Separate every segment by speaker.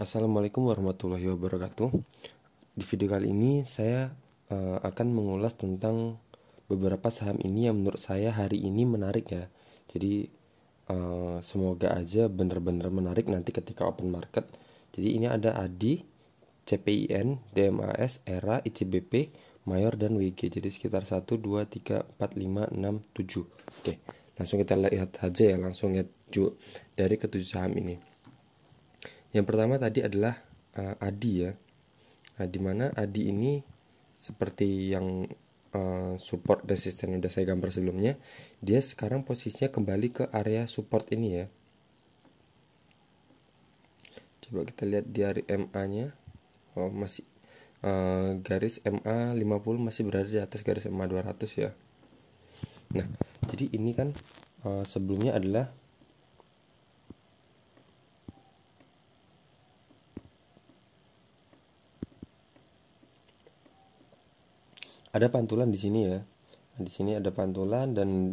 Speaker 1: Assalamualaikum warahmatullahi wabarakatuh. Di video kali ini saya akan mengulas tentang beberapa saham ini yang menurut saya hari ini menarik ya. Jadi semoga aja benar-benar menarik nanti ketika open market. Jadi ini ada ADI, CPIN, DMAS, ERA, ICBP, Mayor, dan WG. Jadi sekitar 1, 2, 3, 4, 5, 6, 7. Oke, langsung kita lihat saja ya. Langsung lihat dari ketujuh saham ini. Yang pertama tadi adalah ADI ya. Di mana ADI ini seperti yang support resisten udah saya gambar sebelumnya, dia sekarang posisinya kembali ke area support ini ya. Coba kita lihat di area MA-nya. Masih garis MA 50 masih berada di atas garis MA 200 ya. Nah, jadi ini kan sebelumnya adalah ada pantulan di sini ya. Di sini ada pantulan dan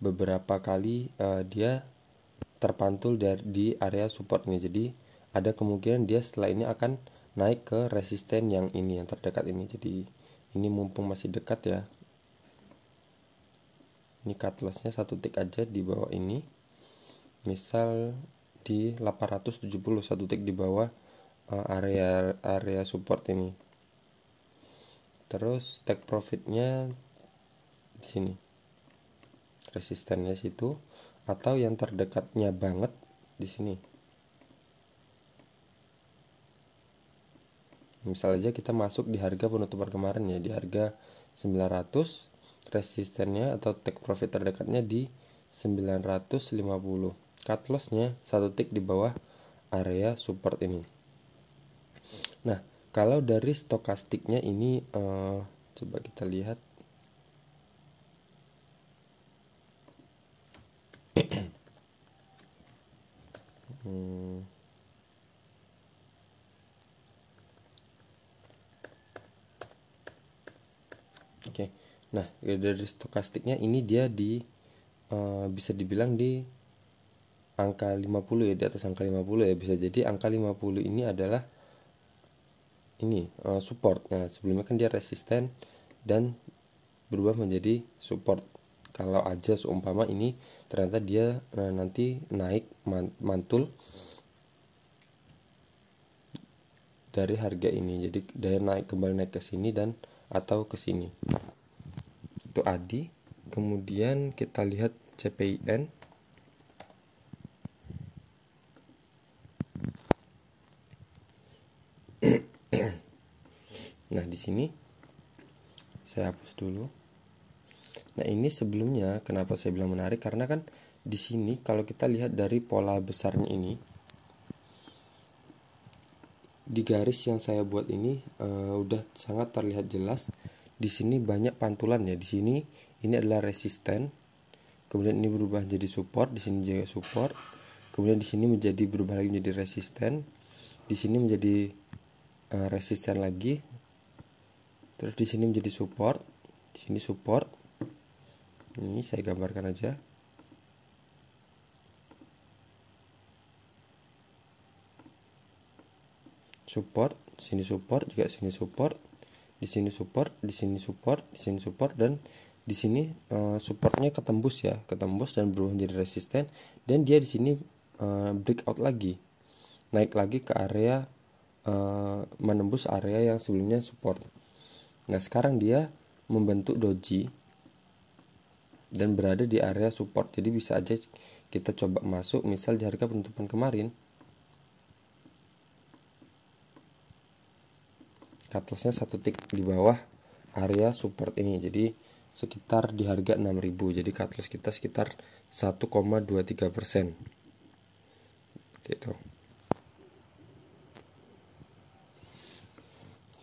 Speaker 1: beberapa kali dia terpantul di area supportnya. Jadi ada kemungkinan dia setelah ini akan naik ke resisten yang ini, yang terdekat ini. Jadi ini mumpung masih dekat ya. Ini cut lossnya satu tick aja di bawah ini. Misal di 870, satu tick di bawah area support ini. Terus take profitnya di sini, resistennya situ, atau yang terdekatnya banget di sini. Misal aja kita masuk di harga penutupan kemarin ya, di harga 900, resistennya atau take profit terdekatnya di 950. Cut lossnya satu tick di bawah area support ini. Nah, kalau dari stokastiknya ini coba kita lihat. Oke. Nah, dari stokastiknya ini dia di bisa dibilang di angka 50 ya, di atas angka 50 ya. Bisa jadi angka 50 ini adalah ini support. Nah, sebelumnya kan dia resisten dan berubah menjadi support. Kalau aja seumpama ini ternyata dia nanti naik mantul dari harga ini, jadi dia kembali naik ke sini dan atau ke sini. Itu ADI. Kemudian kita lihat CPIN. Nah, di sini saya hapus dulu. Nah, ini sebelumnya kenapa saya bilang menarik, karena kan di sini kalau kita lihat dari pola besarnya ini, di garis yang saya buat ini udah sangat terlihat jelas. Di sini banyak pantulan ya. Di sini ini adalah resisten, kemudian ini berubah jadi support, di sini juga support, kemudian di sini menjadi berubah lagi menjadi resisten, di sini menjadi resisten lagi, terus di sini menjadi support, di sini support. Ini saya gambarkan aja. Support, sini support, juga sini support, di sini support, di sini support, di sini support, dan di sini supportnya ketembus ya, ketembus dan berubah menjadi resisten, dan dia di sini breakout lagi, naik lagi ke area menembus area yang sebelumnya support. Nah, sekarang dia membentuk doji dan berada di area support. Jadi bisa aja kita coba masuk misal di harga penutupan kemarin. Cut lossnya satu tick di bawah area support ini. Jadi sekitar di harga 6.000. Jadi cut loss kita sekitar 1,23%. Gitu.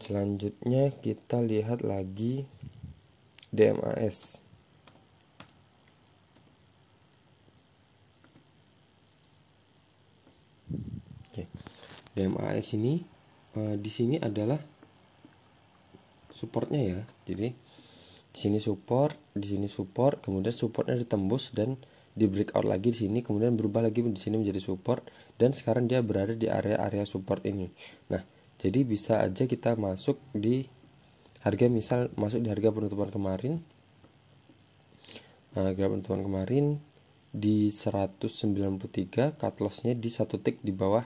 Speaker 1: Selanjutnya kita lihat lagi DMAS. Oke. DMAS ini di sini adalah supportnya ya. Jadi di sini support, di sini support, kemudian supportnya ditembus dan di breakout lagi di sini, kemudian berubah lagi di sini menjadi support, dan sekarang dia berada di area support ini. Nah, jadi bisa aja kita masuk di harga, misal masuk di harga penutupan kemarin. Harga penutupan kemarin di 193, cut lossnya di 1 tick di bawah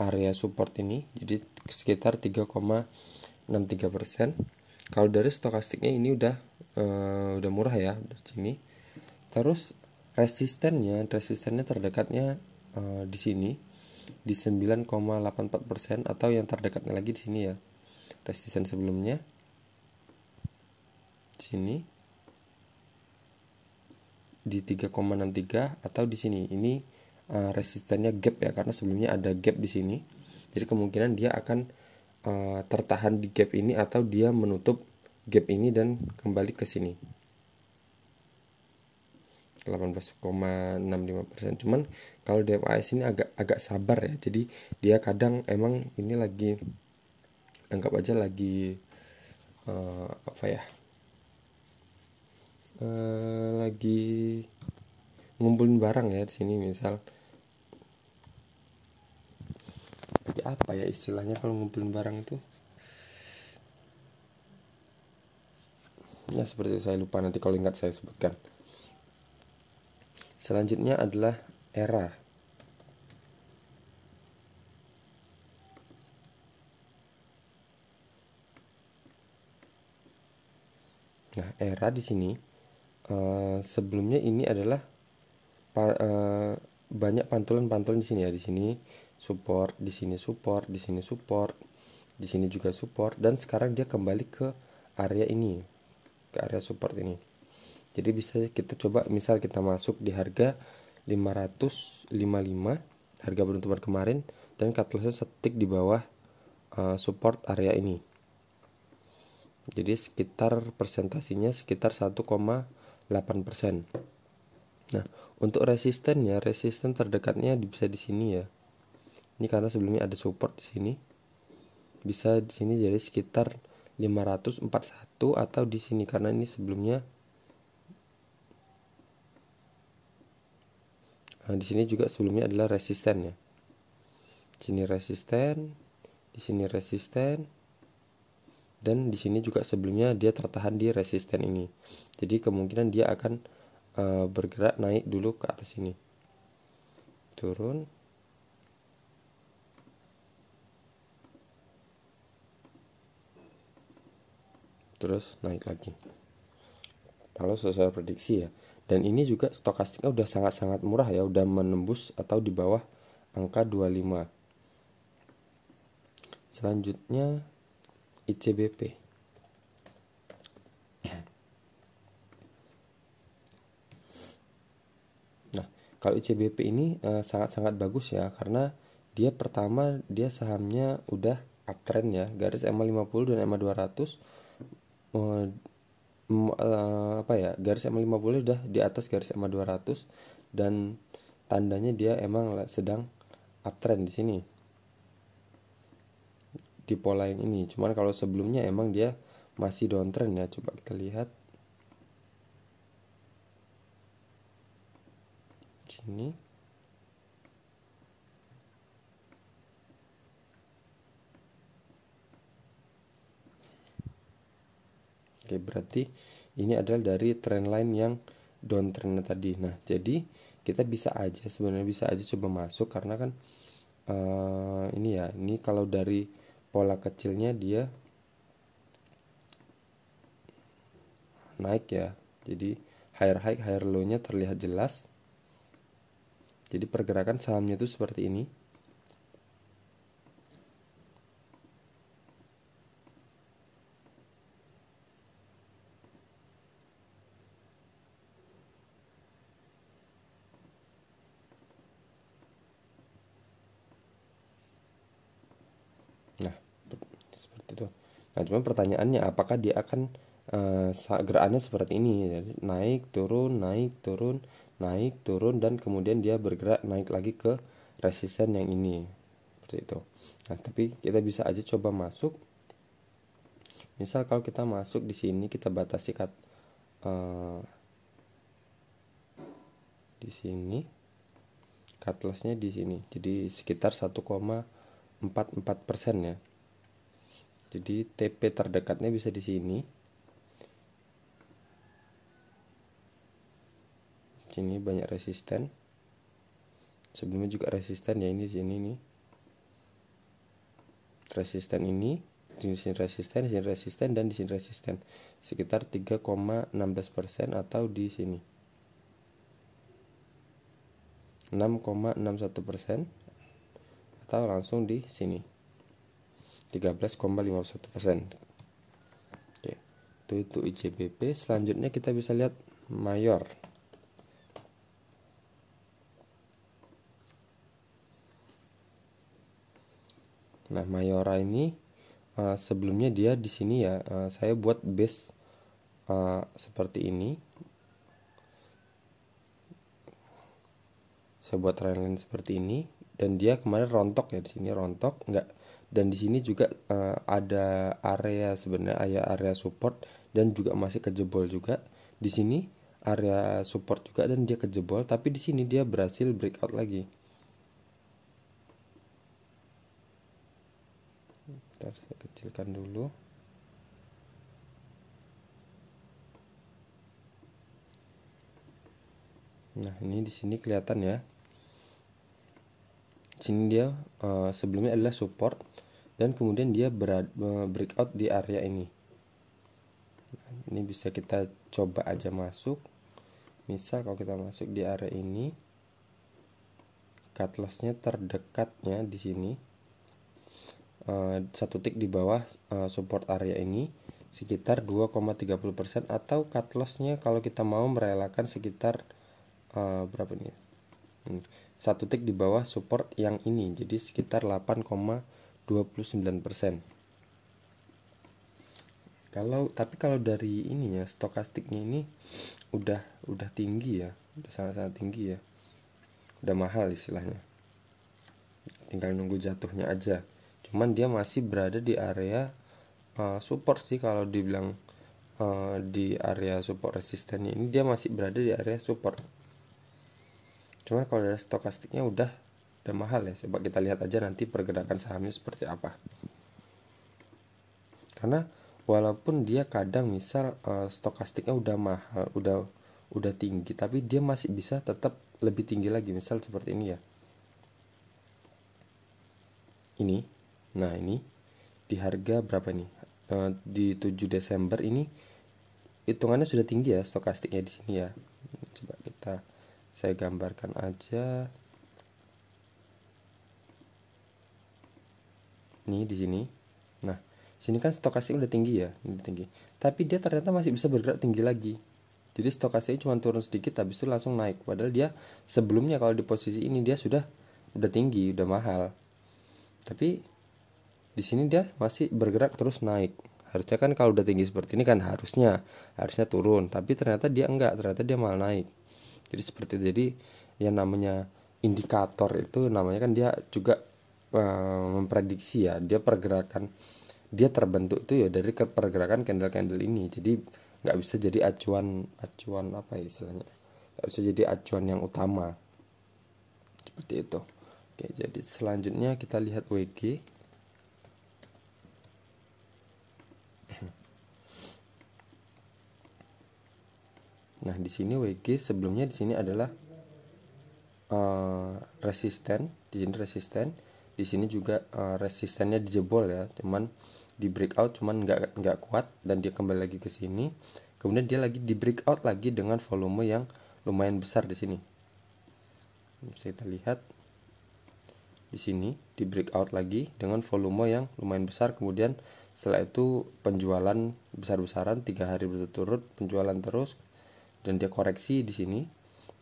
Speaker 1: area support ini, jadi sekitar 3,63%. Kalau dari stokastiknya ini udah murah ya di sini. Terus resistennya terdekatnya di sini di 9,84%, atau yang terdekatnya lagi di sini ya. Resisten sebelumnya di sini di 3,63, atau di sini ini resistennya gap ya, karena sebelumnya ada gap di sini. Jadi kemungkinan dia akan tertahan di gap ini, atau dia menutup gap ini dan kembali ke sini 18,65%. Cuman kalau DMAS ini agak sabar ya. Jadi dia kadang emang ini lagi, anggap aja lagi lagi ngumpulin barang ya di sini. Misal lagi apa ya istilahnya kalau ngumpulin barang itu ya, seperti itu, saya lupa, nanti kalau ingat saya sebutkan. Selanjutnya adalah ERA. Nah, ERA di sini sebelumnya ini adalah banyak pantulan-pantulan di sini ya. Di sini support, di sini support, di sini support, di sini juga support, dan sekarang dia kembali ke area ini, ke area support ini. Jadi bisa kita coba, misal kita masuk di harga 555, harga penutupan kemarin, dan cut lossnya setik di bawah support area ini. Jadi sekitar persentasinya sekitar 1,8%. Nah, untuk resistennya, resisten terdekatnya bisa di sini ya. Ini karena sebelumnya ada support di sini. Bisa di sini jadi sekitar 541, atau di sini karena ini sebelumnya di sini juga sebelumnya adalah resisten ya. Di sini resisten, di sini resisten, dan di sini juga sebelumnya dia tertahan di resisten ini. Jadi kemungkinan dia akan bergerak naik dulu ke atas ini, turun, terus naik lagi kalau sesuai prediksi ya. Dan ini juga stokastiknya udah sangat-sangat murah ya, udah menembus atau di bawah angka 25. Selanjutnya ICBP. Nah, kalau ICBP ini sangat-sangat bagus ya, karena dia pertama, dia sahamnya udah uptrend ya, garis EMA 50 dan EMA 200 garis EMA 50 udah di atas garis EMA 200, dan tandanya dia emang sedang uptrend di sini di pola yang ini. Cuman kalau sebelumnya emang dia masih downtrend ya. Coba kita lihat sini. Oke, berarti ini adalah dari trend line yang downtrend tadi. Nah, jadi kita sebenarnya bisa aja coba masuk, karena kan ini ya, ini kalau dari pola kecilnya dia naik ya. Jadi higher high, higher low-nya terlihat jelas. Jadi pergerakan sahamnya itu seperti ini. Nah, seperti itu. Nah, cuman pertanyaannya apakah dia akan gerakannya seperti ini, jadi naik turun, naik turun, naik turun, dan kemudian dia bergerak naik lagi ke resisten yang ini, seperti itu. Nah, tapi kita bisa aja coba masuk. Misal kalau kita masuk di sini, kita batasi di di sini, cut lossnya di sini, jadi sekitar 1,44% ya. Jadi TP terdekatnya bisa di sini. Sini banyak resisten. Sebelumnya juga resisten ya, ini di sini nih. Resisten ini, di sini resisten, di sini resisten, dan di sini resisten. Sekitar 3,16% atau di sini 6,61%, atau langsung di sini 13,51%. Oke, itu IJBP. Selanjutnya kita bisa lihat Mayor. Nah, Mayora ini sebelumnya dia di sini ya, saya buat base seperti ini. Saya buat trendline seperti ini, dan dia kemarin rontok ya, di sini rontok enggak, dan di sini juga ada area, sebenarnya area support dan juga masih kejebol juga. Di sini area support juga dan dia kejebol, tapi di sini dia berhasil breakout lagi. Bentar, saya kecilkan dulu. Nah, ini di sini kelihatan ya. Sini dia sebelumnya adalah support, dan kemudian dia breakout di area ini. Nah, ini bisa kita coba aja masuk. Misal kalau kita masuk di area ini, cut lossnya terdekatnya di sini, satu tick di bawah support area ini, sekitar 2,30%, atau cut lossnya kalau kita mau merelakan sekitar berapa nih? Satu tick di bawah support yang ini, jadi sekitar 8,29%. Tapi kalau dari ininya, stokastiknya ini udah tinggi ya, udah sangat-sangat tinggi ya, udah mahal istilahnya, tinggal nunggu jatuhnya aja. Cuman dia masih berada di area support sih, kalau dibilang di area support resistennya ini dia masih berada di area support. Cuman kalau dari stokastiknya udah mahal ya. Coba kita lihat aja nanti pergerakan sahamnya seperti apa. Karena walaupun dia kadang misal stokastiknya udah mahal, udah tinggi, tapi dia masih bisa tetap lebih tinggi lagi. Misal seperti ini ya. Ini. Nah, ini di harga berapa nih? Di 7 Desember ini hitungannya sudah tinggi ya stokastiknya di sini ya. Coba saya gambarkan aja. Nih di sini. Nah, sini kan stokastik udah tinggi ya, ini tinggi. Tapi dia ternyata masih bisa bergerak tinggi lagi. Jadi stokastiknya cuma turun sedikit, habis itu langsung naik. Padahal dia sebelumnya kalau di posisi ini dia udah tinggi, udah mahal. Tapi di sini dia masih bergerak terus naik. Harusnya kan kalau udah tinggi seperti ini kan harusnya turun, tapi ternyata dia enggak, ternyata dia malah naik. Jadi seperti itu. Jadi yang namanya indikator itu namanya kan dia juga memprediksi ya, dia pergerakan, dia terbentuk itu ya dari pergerakan candle-candle ini. Jadi nggak bisa jadi acuan apa ya istilahnya, nggak bisa jadi acuan yang utama seperti itu. Oke, jadi selanjutnya kita lihat WG. Nah, di sini WG sebelumnya di sini adalah resisten, di sini resisten, di sini juga resistennya dijebol ya, cuman di breakout cuman nggak kuat, dan dia kembali lagi ke sini. Kemudian dia lagi di breakout lagi dengan volume yang lumayan besar di sini. Bisa kita lihat di sini di breakout lagi dengan volume yang lumayan besar. Kemudian setelah itu penjualan besar-besaran 3 hari berturut-turut penjualan terus, dan dia koreksi di sini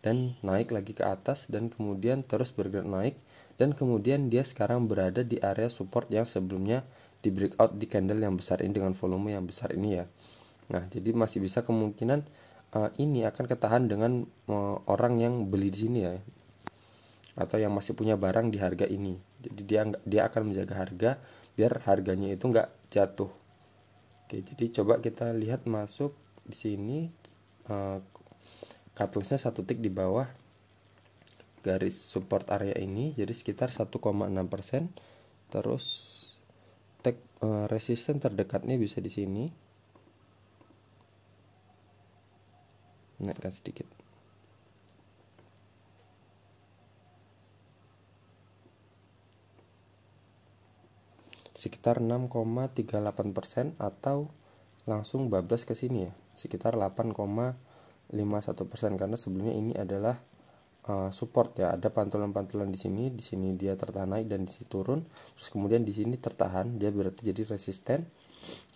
Speaker 1: dan naik lagi ke atas, dan kemudian terus bergerak naik, dan kemudian dia sekarang berada di area support yang sebelumnya di breakout di candle yang besar ini dengan volume yang besar ini ya. Nah, jadi masih bisa kemungkinan ini akan ketahan dengan orang yang beli di sini ya, atau yang masih punya barang di harga ini. Jadi dia akan menjaga harga biar harganya itu nggak jatuh. Oke, jadi coba kita lihat masuk di sini. Cut lossnya satu tick di bawah garis support area ini, jadi sekitar 1,6%. Terus resisten terdekatnya bisa di sini, naikkan sedikit. Sekitar 6,38% atau langsung bablas ke sini ya, sekitar 8,51%, karena sebelumnya ini adalah support ya, ada pantulan-pantulan di sini dia tertahan naik dan di sini turun, terus kemudian di sini tertahan, dia berarti jadi resisten.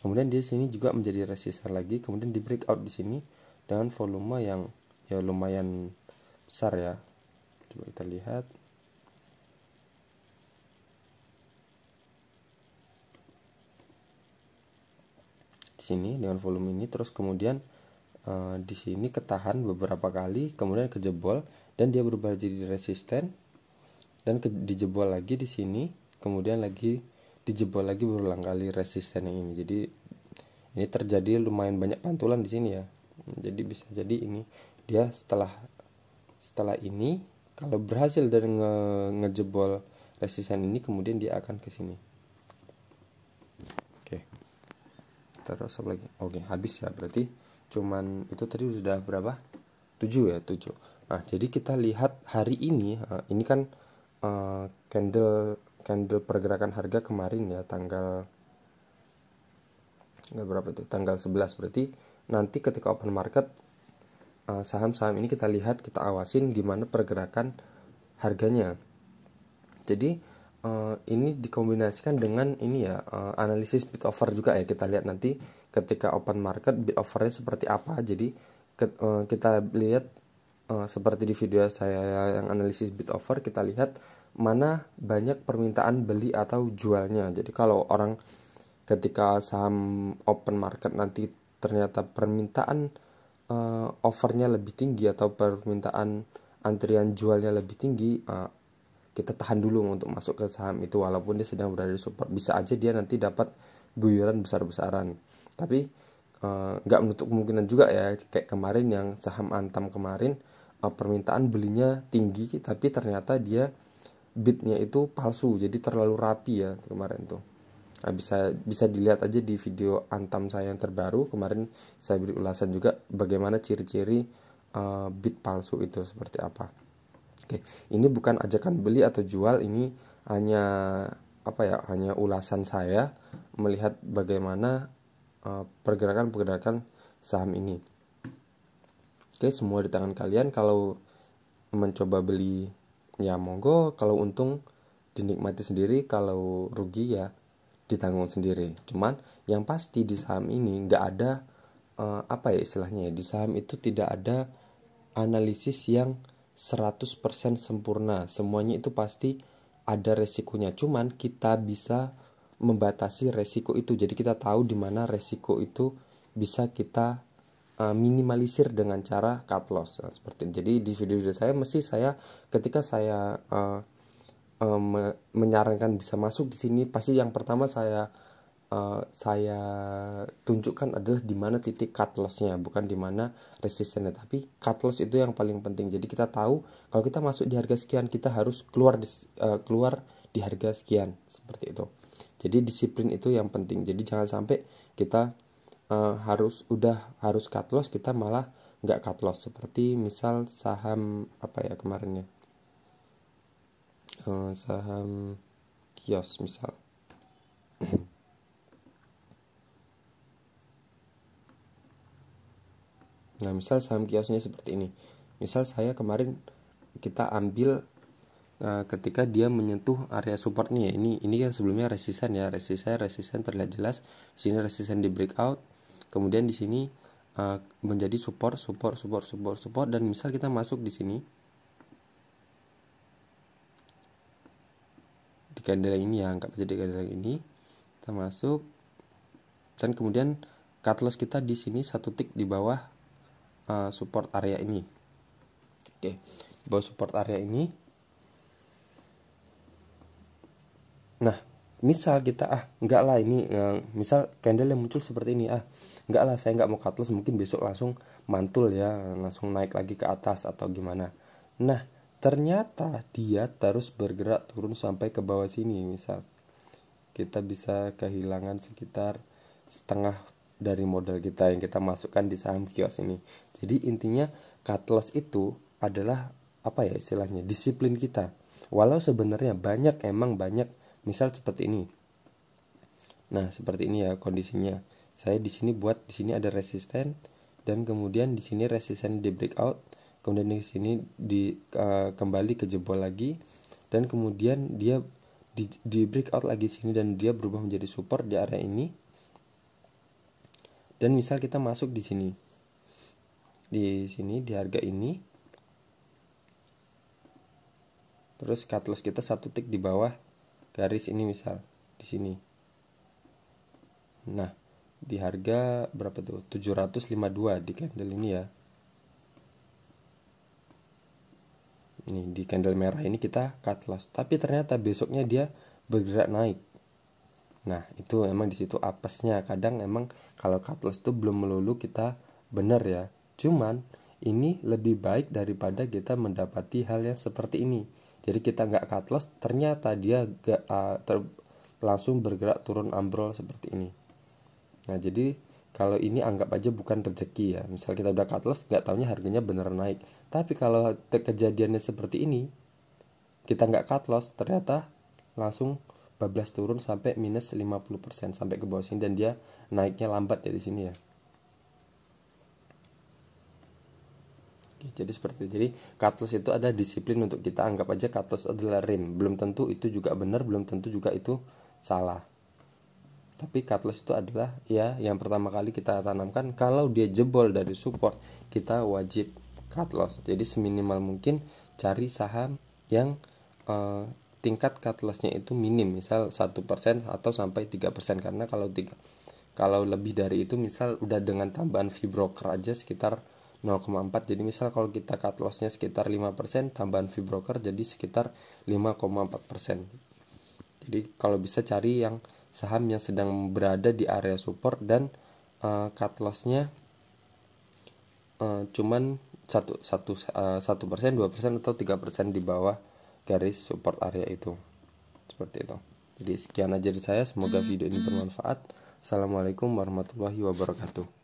Speaker 1: Kemudian di sini juga menjadi resisten lagi, kemudian di breakout di sini dengan volume yang ya lumayan besar ya. Coba kita lihat. Di sini dengan volume ini, terus kemudian di sini ketahan beberapa kali, kemudian kejebol dan dia berubah jadi resisten dan dijebol lagi di sini, kemudian lagi dijebol lagi berulang kali resisten yang ini. Jadi ini terjadi lumayan banyak pantulan di sini ya. Jadi bisa jadi ini dia setelah ini kalau berhasil dari ngejebol resisten ini, kemudian dia akan ke sini. Oke. Terus apa lagi? Oke, habis ya, berarti cuman itu tadi sudah berapa? 7 ya, 7. Nah, jadi kita lihat hari ini kan candle pergerakan harga kemarin ya, tanggal berapa itu? Tanggal 11. Berarti nanti ketika open market saham-saham ini kita lihat, kita awasin gimana pergerakan harganya. Jadi ini dikombinasikan dengan ini ya, analisis bid offer juga ya. Kita lihat nanti ketika open market bid offernya seperti apa. Jadi kita lihat seperti di video saya yang analisis bid offer, kita lihat mana banyak permintaan beli atau jualnya. Jadi kalau orang ketika saham open market nanti ternyata permintaan offernya lebih tinggi atau permintaan antrian jualnya lebih tinggi, kita tahan dulu untuk masuk ke saham itu walaupun dia sedang berada di support. Bisa aja dia nanti dapat guyuran besar-besaran, tapi nggak menutup kemungkinan juga ya, kayak kemarin yang saham Antam kemarin, permintaan belinya tinggi tapi ternyata dia bidnya itu palsu, jadi terlalu rapi ya kemarin tuh. Nah, bisa dilihat aja di video Antam saya yang terbaru kemarin, saya beri ulasan juga bagaimana ciri-ciri bid palsu itu seperti apa. Oke, ini bukan ajakan beli atau jual, ini hanya hanya ulasan saya melihat bagaimana pergerakan saham ini. Oke, semua di tangan kalian. Kalau mencoba beli ya monggo, kalau untung dinikmati sendiri, kalau rugi ya ditanggung sendiri. Cuman yang pasti di saham ini nggak ada istilahnya ya, di saham itu tidak ada analisis yang 100% sempurna. Semuanya itu pasti ada resikonya. Cuman kita bisa membatasi resiko itu. Jadi kita tahu di mana resiko itu bisa kita minimalisir dengan cara cut loss. Nah, seperti itu. Jadi di video saya ketika saya menyarankan bisa masuk di sini, pasti yang pertama saya tunjukkan adalah di mana titik cut loss-nya, bukan di mana resistennya, tapi cut loss itu yang paling penting. Jadi kita tahu kalau kita masuk di harga sekian, kita harus keluar di harga sekian, seperti itu. Jadi disiplin itu yang penting. Jadi jangan sampai kita harus cut loss, kita malah nggak cut loss. Seperti misal saham kemarinnya, saham kios misal. Nah, misal saham kiosnya seperti ini. Misal saya kemarin kita ambil ketika dia menyentuh area supportnya ya. Ini kan sebelumnya resisten ya, resisten terlihat jelas. Di sini resisten di breakout. Kemudian di sini menjadi support dan misal kita masuk di sini. Di candle ini ya, anggap aja di candle ini. Kita masuk dan kemudian cut loss kita di sini 1 tick di bawah support area ini. Oke, di bawah support area ini. Nah, misal kita enggak lah ini misal candle yang muncul seperti ini, enggak lah saya enggak mau cut loss, mungkin besok langsung mantul ya, langsung naik lagi ke atas atau gimana. Nah, ternyata dia terus bergerak turun sampai ke bawah sini. Misal kita bisa kehilangan sekitar setengah dari modal kita yang kita masukkan di saham kios ini. Jadi intinya cut loss itu adalah apa ya istilahnya, disiplin kita. Walau sebenarnya emang banyak misal seperti ini. Nah, seperti ini ya kondisinya. Saya di sini di sini ada resisten, dan kemudian di sini resisten di breakout, kemudian di sini kembali ke jebol lagi, dan kemudian dia di breakout lagi sini dan dia berubah menjadi support di area ini. Dan misal kita masuk di sini di harga ini, terus cut loss kita 1 tick di bawah garis ini, misal di sini. Nah, di harga berapa tuh? 752 di candle ini ya. Nih di candle merah ini kita cut loss, tapi ternyata besoknya dia bergerak naik. Nah, itu emang di situ apesnya. Kadang emang kalau cut loss itu belum melulu kita benar ya. Cuman ini lebih baik daripada kita mendapati hal yang seperti ini. Jadi kita nggak cut loss, ternyata dia langsung bergerak turun ambrol seperti ini. Nah, jadi kalau ini anggap aja bukan rezeki ya. Misal kita udah cut loss, nggak taunya harganya beneran naik. Tapi kalau kejadiannya seperti ini, kita nggak cut loss, ternyata langsung bablas turun sampai minus 50% sampai ke bawah sini, dan dia naiknya lambat ya di sini ya. Oke, jadi seperti itu. Jadi cut loss itu ada disiplin untuk kita. Anggap aja cut loss adalah rem. Belum tentu itu juga benar, belum tentu juga itu salah. Tapi cut loss itu adalah ya yang pertama kali kita tanamkan. Kalau dia jebol dari support, kita wajib cut loss. Jadi seminimal mungkin cari saham yang tingkat cut lossnya itu minim, misal 1% atau sampai 3%. Karena kalau lebih dari itu, misal udah dengan tambahan fee broker aja sekitar 0,4. Jadi misal kalau kita cut lossnya sekitar 5%, tambahan fee broker jadi sekitar 5,4%. Jadi kalau bisa cari yang saham yang sedang berada di area support dan cut lossnya cuman 1%, 2% atau 3% di bawah garis support area itu. Seperti itu. Jadi sekian aja dari saya, semoga video ini bermanfaat. Assalamualaikum warahmatullahi wabarakatuh.